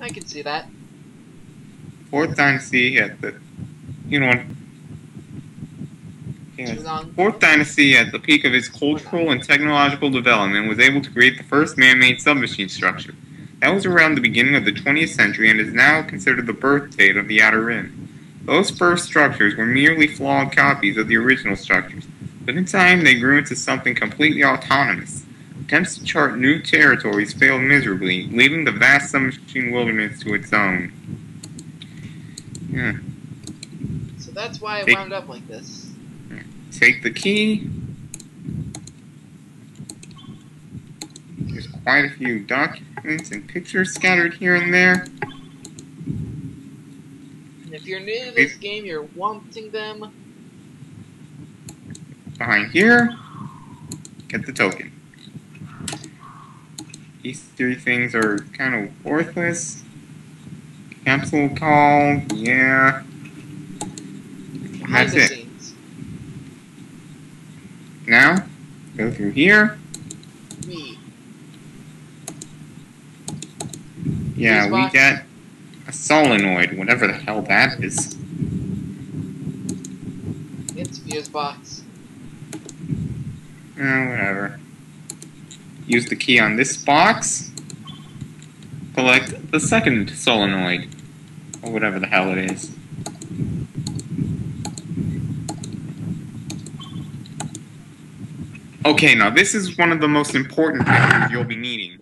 I can see that. Fourth dynasty at the, you know, yes, Fourth dynasty at the peak of its cultural and technological development was able to create the first man-made submachine structure. That was around the beginning of the 20th century and is now considered the birth date of the Outer Rim. Those first structures were merely flawed copies of the original structures, but in time they grew into something completely autonomous. Attempts to chart new territories failed miserably, leaving the vast submachine wilderness to its own. Yeah. So that's why it wound up like this. Take the key. There's quite a few documents and pictures scattered here and there. And if you're new to this game, you're wanting them. Behind here, get the token. These three things are kind of worthless. Capsule call, yeah. Behind That's the it. scenes. Now, go through here. Yeah, we get a solenoid, whatever the hell that is. It's fuse box. Whatever. Use the key on this box. Collect the second solenoid. Or whatever the hell it is. Okay, now this is one of the most important pictures you'll be needing.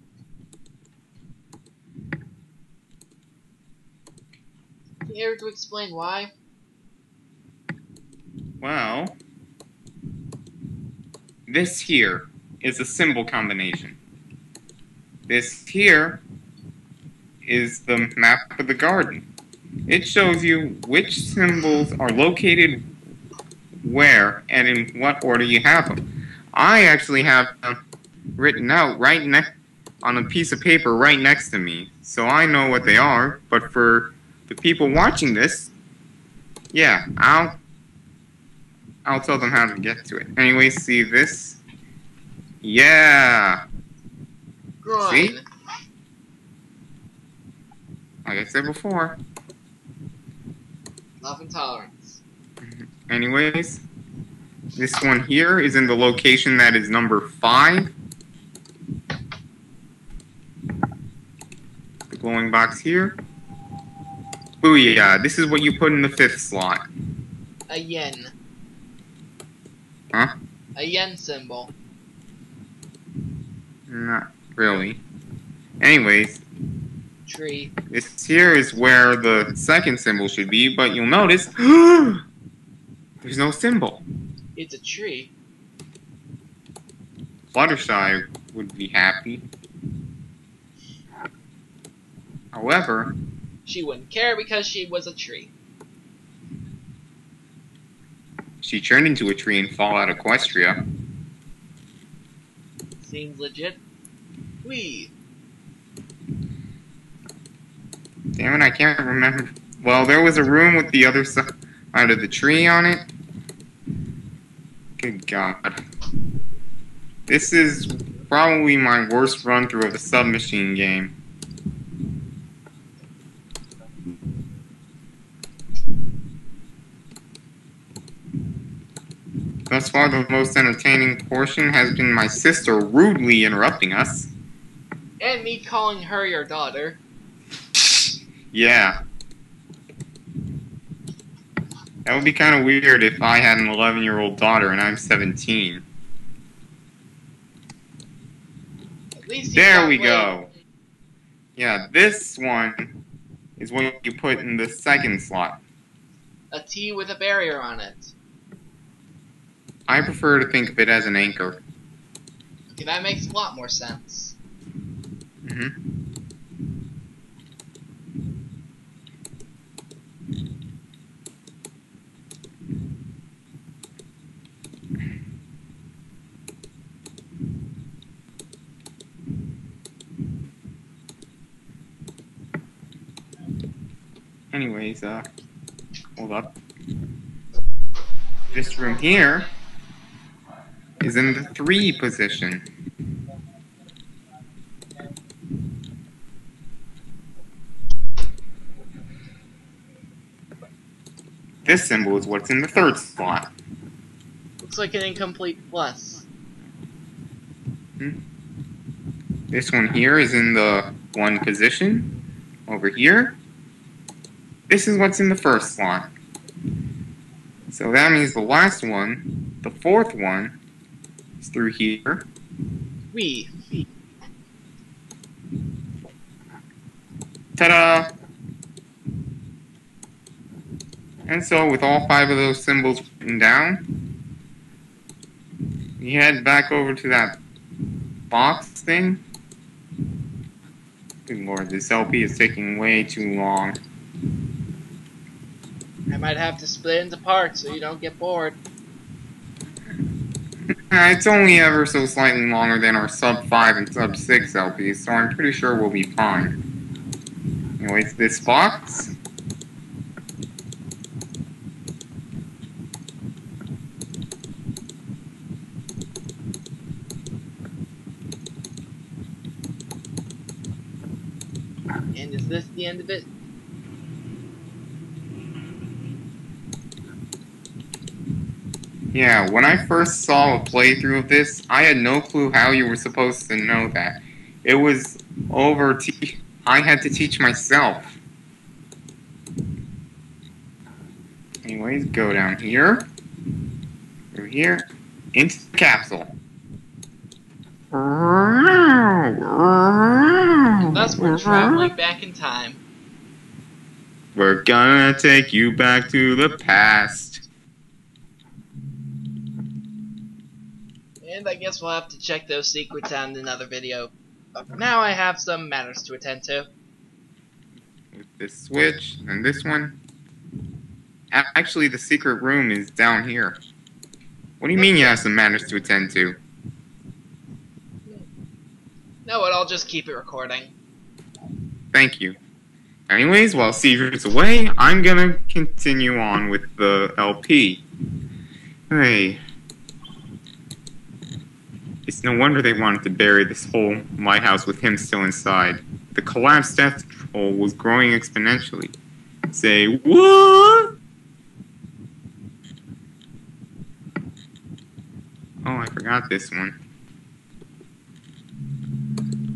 Care to explain why? Well, this here is a symbol combination. This here is the map of the garden. It shows you which symbols are located where and in what order you have them. I actually have them written out right on a piece of paper right next to me, so I know what they are, but for the people watching this, yeah, I'll tell them how to get to it. Anyway, see this? Yeah! Groin. See? Like I said before. Love and tolerance. Anyways, this one here is in the location that is number 5. The glowing box here. Booyah, this is what you put in the 5th slot. A yen. Huh? A yen symbol. Not really. Anyways, Tree. this here is where the second symbol should be, but you'll notice there's no symbol. It's a tree. Fluttershy would be happy. However, she wouldn't care because she was a tree. She turned into a tree in Fallout Equestria. Seems legit. Whee! Damn it, I can't remember. Well, there was a room with the other side of the tree on it. Good God. This is probably my worst run-through of the Submachine game. Thus far, the most entertaining portion has been my sister rudely interrupting us. And me calling her your daughter. Yeah. That would be kind of weird if I had an 11-year-old daughter and I'm 17. At least there we go. Yeah, this one is what you put in the second slot. A T with a barrier on it. I prefer to think of it as an anchor. Okay, that makes a lot more sense. Anyways, hold up. This room here is in the 3 position. This symbol is what's in the third slot. Looks like an incomplete plus. This one here is in the 1 position. Over here. This is what's in the first slot. So that means the last one, the fourth one, is through here. We. Ta-da! And so, with all 5 of those symbols written down, we head back over to that box thing. Good lord, this LP is taking way too long. I might have to split into parts so you don't get bored. It's only ever so slightly longer than our sub 5 and sub 6 LPs, so I'm pretty sure we'll be fine. Anyways, this box. And is this the end of it? Yeah, when I first saw a playthrough of this, I had no clue how you were supposed to know that. It was I had to teach myself. Anyways, go down here, through here, into the capsule. And thus we're traveling back in time. We're gonna take you back to the past. And I guess we'll have to check those secrets out in another video. But for now, I have some matters to attend to. With this switch and this one. Actually, the secret room is down here. What do you mean you have some matters to attend to? No, but I'll just keep it recording. Thank you. Anyways, while Secret's away, I'm gonna continue on with the LP. Hey. It's no wonder they wanted to bury this whole lighthouse with him still inside. The collapsed death toll was growing exponentially. Say, what? Oh, I forgot this one.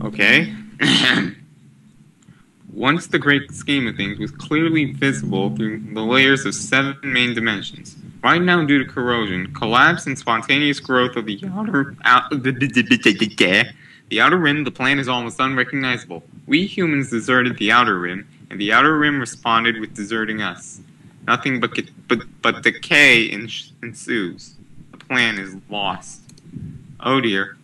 Okay. Once the great scheme of things was clearly visible through the layers of 7 main dimensions. Right now, due to corrosion, collapse, and spontaneous growth of the outer rim, the plan is almost unrecognizable. We humans deserted the outer rim, and the outer rim responded with deserting us. Nothing but decay ensues. The plan is lost. Oh dear.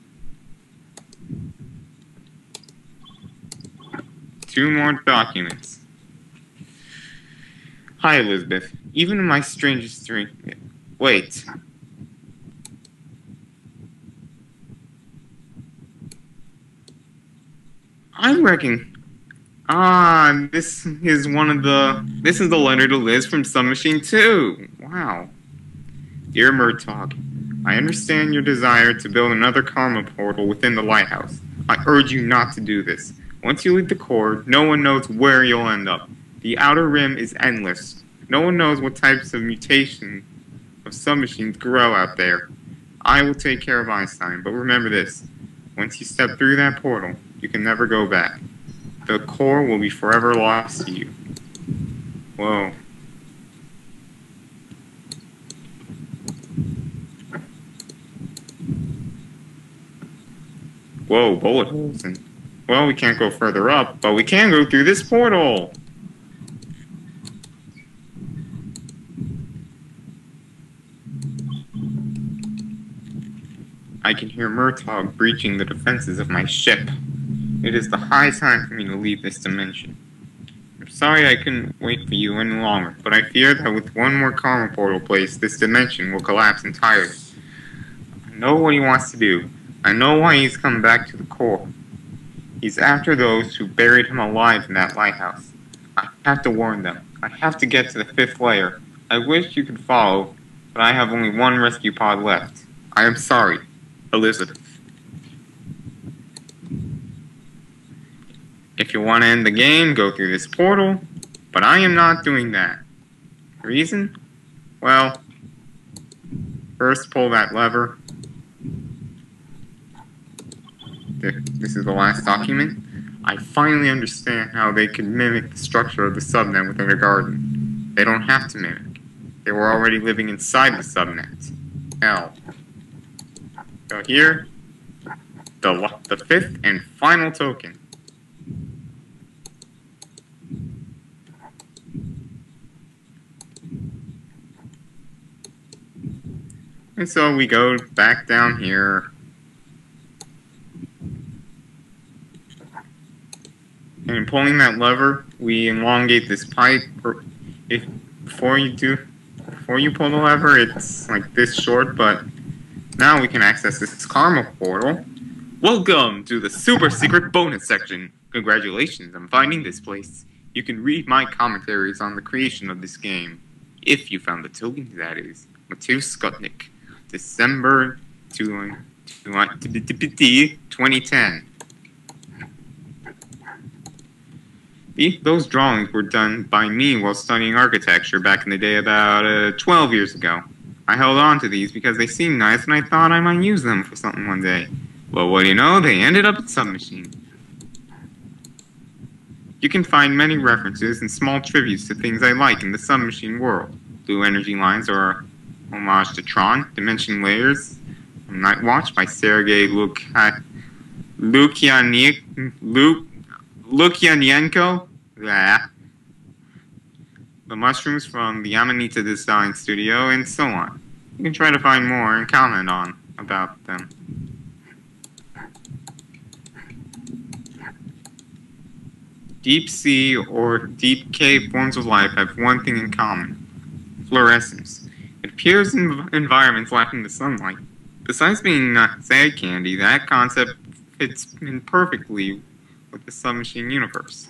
2 more documents. Hi, Elizabeth. Even in my strangest dream... Wait. I reckon... this is This is the letter to Liz from Submachine 2. Wow. Dear Murtaugh, I understand your desire to build another karma portal within the lighthouse. I urge you not to do this. Once you leave the core, no one knows where you'll end up. The outer rim is endless. No one knows what types of mutation of submachines grow out there. I will take care of Einstein, but remember this. Once you step through that portal, you can never go back. The core will be forever lost to you. Whoa. Whoa, bullet holes. And, well, we can't go further up, but we can go through this portal. I can hear Murtaugh breaching the defenses of my ship. It is the high time for me to leave this dimension. I'm sorry I couldn't wait for you any longer, but I fear that with one more karma portal placed, this dimension will collapse entirely. I know what he wants to do. I know why he's come back to the core. He's after those who buried him alive in that lighthouse. I have to warn them. I have to get to the 5th layer. I wish you could follow, but I have only one rescue pod left. I am sorry, Elizabeth. If you want to end the game, go through this portal, but I am not doing that. Reason? Well, first pull that lever. This is the last document. I finally understand how they could mimic the structure of the subnet within a garden. They don't have to mimic. They were already living inside the subnet. Hell. So here, the fifth and final token. And so we go back down here. And in pulling that lever, we elongate this pipe. Before you pull the lever, it's like this short, but now we can access this karma portal. Welcome to the super secret bonus section. Congratulations on finding this place. You can read my commentaries on the creation of this game. If you found the token, that is. Matthias Skutnik. December 2010. Those drawings were done by me while studying architecture back in the day about 12 years ago. I held on to these because they seemed nice and I thought I might use them for something one day. Well, what do you know? They ended up at Submachine. You can find many references and small tributes to things I like in the Submachine world. Blue energy lines are homage to Tron, dimension layers, Night Watch by Sergei Lukyanenko. The mushrooms from the Amanita Design Studio, and so on. You can try to find more and comment on about them. Deep sea or deep cave forms of life have one thing in common: fluorescence. It appears in environments lacking the sunlight. Besides being not sad candy, that concept fits in perfectly with the Submachine universe.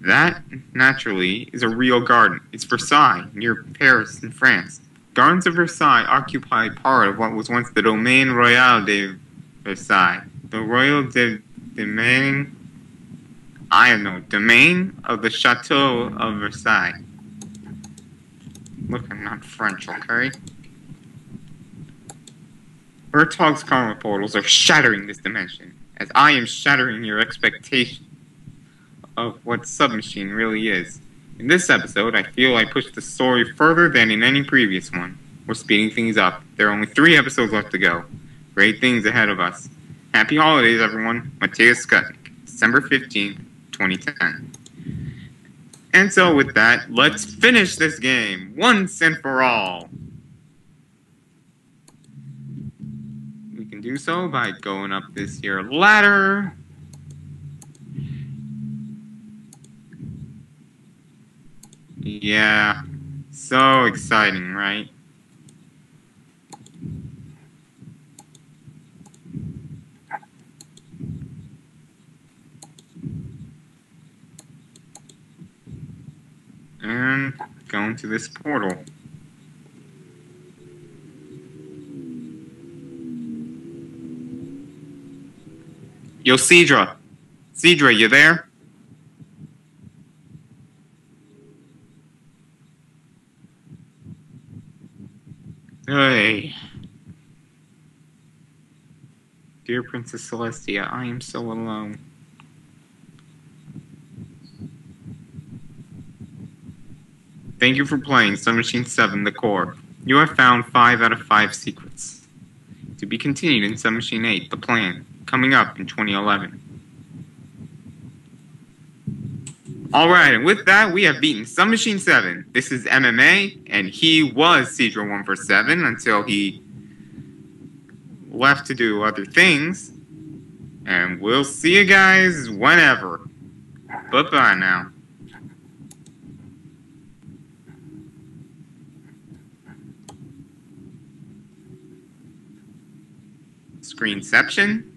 That, naturally, is a real garden. It's Versailles, near Paris in France. Gardens of Versailles occupy part of what was once the Domaine Royal de Versailles. The royal domain of the Chateau of Versailles. Look, I'm not French, okay? Bertog's karma portals are shattering this dimension, as I am shattering your expectation of what Submachine really is. In this episode, I feel I pushed the story further than in any previous one. We're speeding things up. There are only 3 episodes left to go. Great things ahead of us. Happy holidays, everyone. Matthias Skutnik, December 15th, 2010. And so with that, let's finish this game once and for all. We can do so by going up this here ladder. Yeah, so exciting, right? And going to this portal. Yo, Cedra! Cedra, you there? Hey. Dear Princess Celestia, I am so alone. Thank you for playing Submachine 7, The Core. You have found 5 out of 5 secrets. To be continued in Submachine 8, The Plan, coming up in 2011. Alright, and with that, we have beaten Submachine 7. This is MMA, and he was Cedra 147 until he left to do other things. And we'll see you guys whenever. Bye-bye now. Screenception.